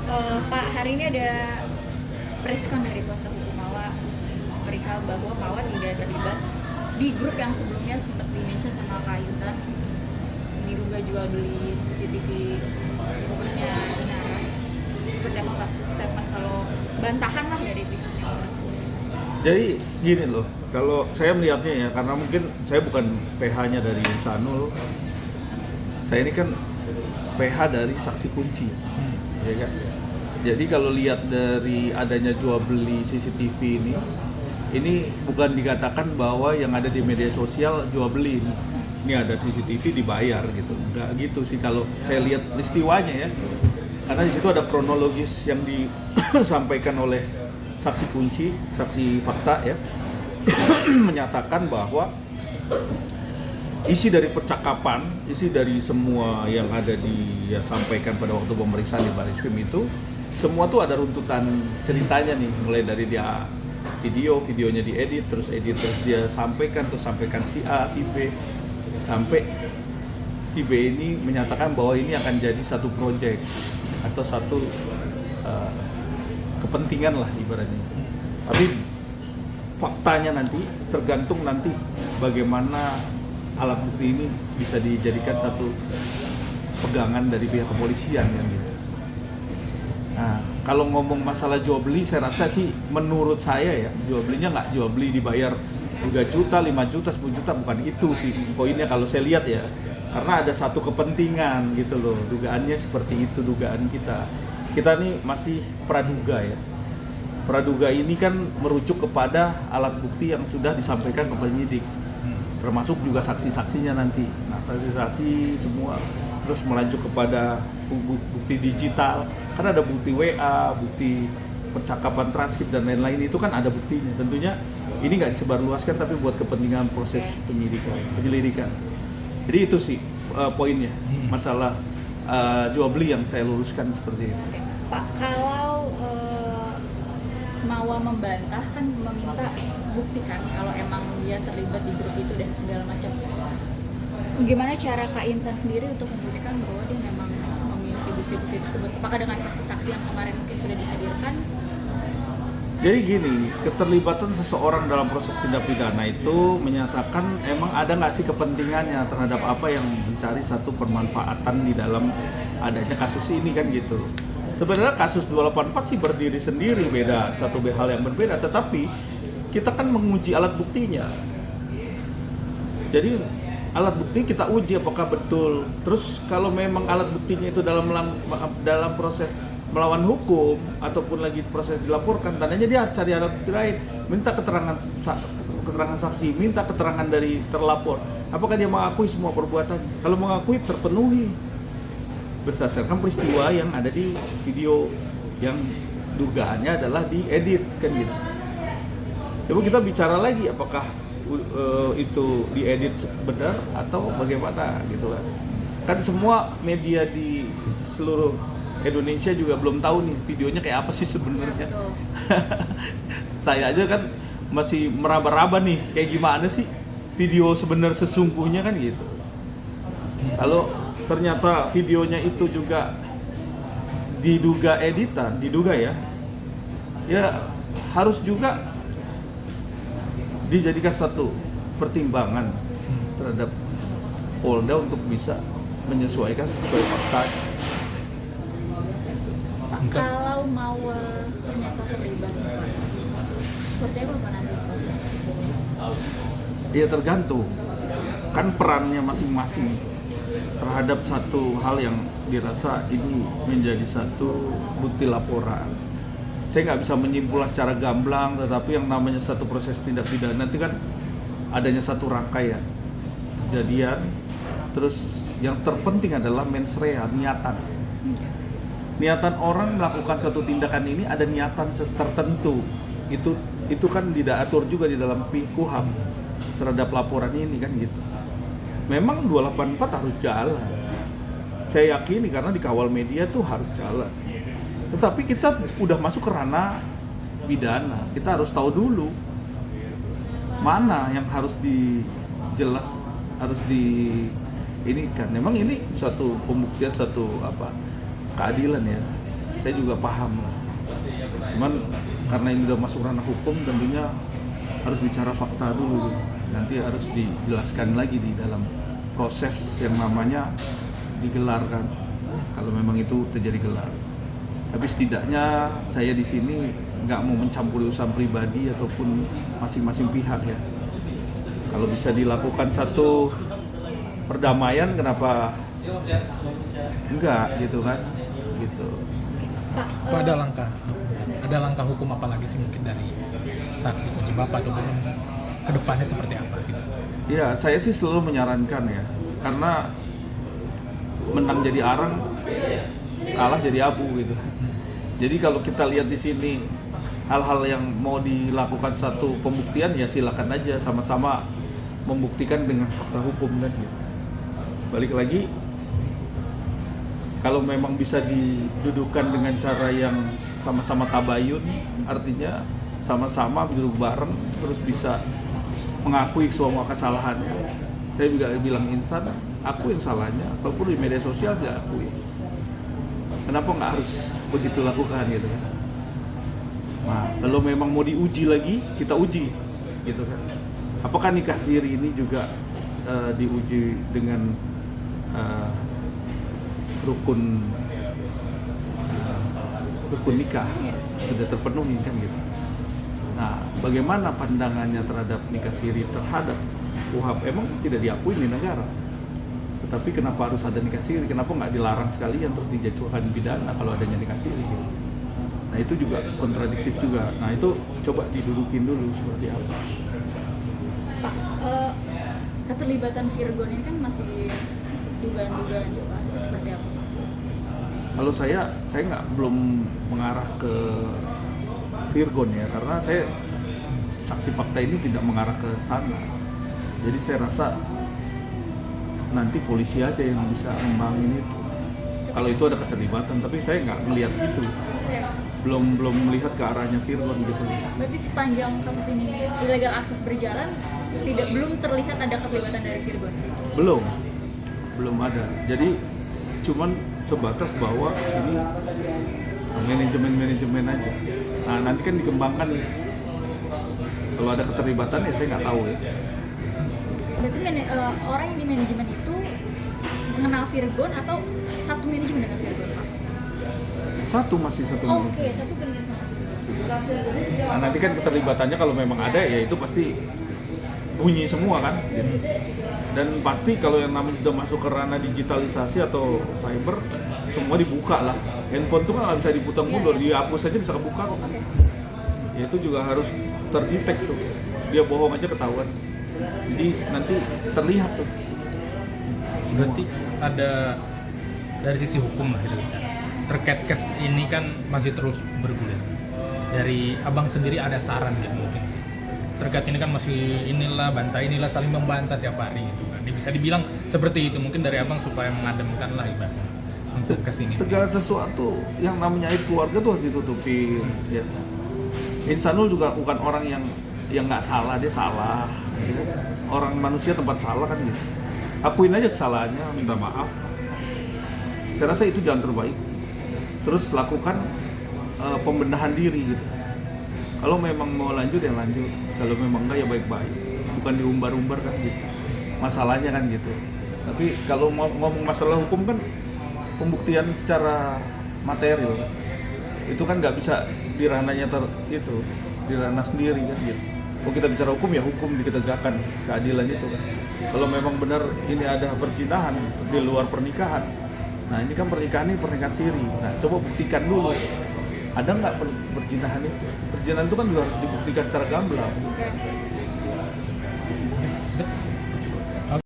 Pak, hari ini ada preskon dari kuasa hukum Mawar perihal bahwa Mawar tidak terlibat di grup yang sebelumnya sempat di-mention sama Kak Insan, diduga jual beli CCTV punya Inara. Seperti apa Pak statement kalau bantahan lah dari pihaknya Mawar sendiri? Jadi gini loh, kalau saya melihatnya ya, karena mungkin saya bukan PH-nya dari Insanul, saya ini kan PH dari saksi kunci, ya kan? Jadi kalau lihat dari adanya jual beli CCTV ini bukan dikatakan bahwa yang ada di media sosial jual beli ini ada CCTV dibayar gitu, enggak gitu sih kalau saya lihat peristiwanya ya, karena di situ ada kronologis yang disampaikan oleh saksi kunci, saksi fakta ya, menyatakan bahwa isi dari percakapan, isi dari semua yang ada disampaikan pada waktu pemeriksaan di Barreskrim itu, semua tuh ada runtutan ceritanya nih, mulai dari dia videonya diedit, terus dia sampaikan si A, si B, sampai si B ini menyatakan bahwa ini akan jadi satu project atau satu kepentingan lah ibaratnya. Tapi faktanya nanti tergantung nanti bagaimana alat bukti ini bisa dijadikan satu pegangan dari pihak kepolisian kan gitu. Nah, kalau ngomong masalah jual beli, saya rasa sih menurut saya ya, jual belinya nggak jual beli dibayar 3 juta, 5 juta, 10 juta, bukan itu sih poinnya kalau saya lihat ya. Karena ada satu kepentingan gitu loh, dugaannya seperti itu, dugaan kita. Kita nih masih praduga ya. Praduga ini kan merujuk kepada alat bukti yang sudah disampaikan ke penyidik, termasuk juga saksi-saksinya nanti. Nah, saksi-saksi semua terus melanjut kepada bukti digital, kan ada bukti WA, bukti percakapan transkrip dan lain-lain, itu kan ada buktinya. Tentunya ini nggak disebarluaskan tapi buat kepentingan proses penyelidikan. Jadi itu sih poinnya, masalah jual beli yang saya luruskan seperti itu. Pak, kalau Mawa membantah kan meminta bukti kan kalau emang dia terlibat di grup itu dan segala macam. Gimana cara Kak Insan sendiri untuk membuktikan bahwa dia memang memiliki bukti-bukti tersebut? Apakah dengan saksi-saksi yang kemarin mungkin sudah dihadirkan? Jadi gini, keterlibatan seseorang dalam proses tindak pidana itu menyatakan emang ada nggak sih kepentingannya terhadap apa yang mencari satu permanfaatan di dalam adanya kasus ini kan gitu. Sebenarnya kasus 284 sih berdiri sendiri, beda, satu hal yang berbeda, tetapi kita kan menguji alat buktinya. Jadi alat bukti kita uji apakah betul. Terus kalau memang alat buktinya itu dalam proses melawan hukum ataupun lagi proses dilaporkan, tandanya dia cari alat bukti lain, minta keterangan saksi, minta keterangan dari terlapor. Apakah dia mengakui semua perbuatan? Kalau mengakui terpenuhi berdasarkan peristiwa yang ada di video yang dugaannya adalah diedit kan gitu. Coba kita bicara lagi apakah itu diedit benar atau bagaimana gitu kan. Kan semua media di seluruh Indonesia juga belum tahu nih videonya kayak apa sih sebenarnya. Saya aja kan masih meraba-raba nih kayak gimana sih video sebenarnya sesungguhnya kan gitu. Kalau ternyata videonya itu juga diduga editan, ya harus juga dijadikan satu pertimbangan terhadap Polda untuk bisa menyesuaikan sesuai fakta. Kalau mau ternyata terlibat, seperti apa Pak nanti proses hukumnya? Ya tergantung, kan perannya masing-masing terhadap satu hal yang dirasa ini menjadi satu bukti laporan. Saya nggak bisa menyimpulkan secara gamblang, tetapi yang namanya satu proses tindak pidana nanti kan adanya satu rangkaian kejadian, terus yang terpenting adalah mens rea, niatan orang melakukan satu tindakan ini ada niatan tertentu, itu kan tidak atur juga di dalam KUHAP terhadap laporan ini kan gitu. Memang 284 harus jalan, saya yakini, karena dikawal media tuh harus jalan. Tetapi kita udah masuk ke ranah pidana, kita harus tahu dulu mana yang harus harus ini kan. Memang ini suatu pembuktian, satu keadilan ya. saya juga paham lah. Cuman karena ini udah masuk ranah hukum, tentunya harus bicara fakta dulu. Nanti harus dijelaskan lagi di dalam proses yang namanya digelar kan. Kalau memang itu terjadi gelar. Tapi setidaknya saya di sini nggak mau mencampuri urusan pribadi ataupun masing-masing pihak ya. Kalau bisa dilakukan satu perdamaian, kenapa enggak gitu kan? Gitu. Pak, ada langkah hukum apa lagi sih mungkin dari saksi kunci Bapak ataupun kedepannya seperti apa gitu? Ya, saya sih selalu menyarankan ya, karena menang jadi arang, kalah jadi abu gitu. Jadi kalau kita lihat di sini hal-hal yang mau dilakukan satu pembuktian, ya silakan aja sama-sama membuktikan dengan fakta hukum kan gitu. Balik lagi, kalau memang bisa didudukan dengan cara yang sama-sama tabayun, artinya sama-sama duduk bareng terus bisa mengakui semua kesalahannya. Saya juga bilang insan, aku yang salahnya, ataupun di media sosial saya akui. Kenapa nggak harus begitu lakukan gitu kan? Nah, kalau memang mau diuji lagi, kita uji gitu kan. Apakah nikah siri ini juga diuji dengan rukun nikah sudah terpenuhi kan gitu. Nah, bagaimana pandangannya terhadap nikah siri terhadap KUHP? Emang tidak diakui di negara. Tetapi kenapa harus ada nikah siri? Kenapa nggak dilarang sekalian terus dijatuhkan pidana kalau adanya nikah siri? Gitu. Nah, itu juga kontradiktif juga. Nah, itu coba didudukin dulu seperti apa. Pak, keterlibatan Virgon ini kan masih dugaan-dugaan juga. Itu seperti apa? Kalau saya belum mengarah ke Virgon ya, karena saya saksi fakta ini tidak mengarah ke sana. Jadi saya rasa nanti polisi aja yang bisa ngembangin itu. Kalau itu ada keterlibatan, tapi saya nggak melihat itu. Belum melihat ke arahnya Virgon gitu. Berarti sepanjang kasus ini illegal akses berjalan, belum terlihat ada keterlibatan dari Virgon? Belum ada. Jadi cuman sebatas bahwa ini manajemen aja. Nah, nanti kan dikembangkan nih. Kalau ada keterlibatan ya saya nggak tahu ya. Berarti orang yang di manajemen itu mengenal Virgon atau satu manajemen dengan Virgon, Pak? Satu manajemen. Oke, satu benar sama Virgon. Nah, nanti kan keterlibatannya kalau memang ada ya itu pasti bunyi semua kan gitu. Dan pasti kalau yang namanya sudah masuk ke ranah digitalisasi atau cyber, semua dibuka lah. Handphone tuh kan nggak bisa diputar mundur, dihapus aja bisa kebuka kok. Oke. Ya itu juga harus terdetek tuh, dia bohong aja ketahuan. Jadi nanti terlihat tuh. Berarti ada dari sisi hukum lah gitu. Terkait kes ini kan masih terus bergulir. Dari abang sendiri ada saran nggak mungkin sih? Terkait ini kan masih inilah saling membantah tiap hari gitu kan. Bisa dibilang seperti itu mungkin dari abang supaya mengademkan lah ibaratnya untuk kes ini. Segala sesuatu yang namanya aib keluarga tuh harus ditutupin. Ya. Insanul juga bukan orang yang nggak salah, dia salah. Gitu. Orang manusia tempat salah kan gitu. Akuin aja kesalahannya, minta maaf. Saya rasa itu jalan terbaik. Terus lakukan pembenahan diri gitu. Kalau memang mau lanjut ya lanjut, kalau memang enggak ya baik-baik. Bukan diumbar-umbar kan gitu. Masalahnya kan gitu. Tapi kalau ngomong masalah hukum kan pembuktian secara material kan. Itu kan nggak bisa di ranahnya di ranah sendiri kan gitu. Kalau kita bicara hukum ya hukum ditegakkan, keadilan itu kan. Kalau memang benar ini ada perzinahan di luar pernikahan, nah ini kan pernikahan siri. Nah coba buktikan dulu, ada nggak perzinahan itu? Perzinahan itu kan juga harus dibuktikan secara gamblang.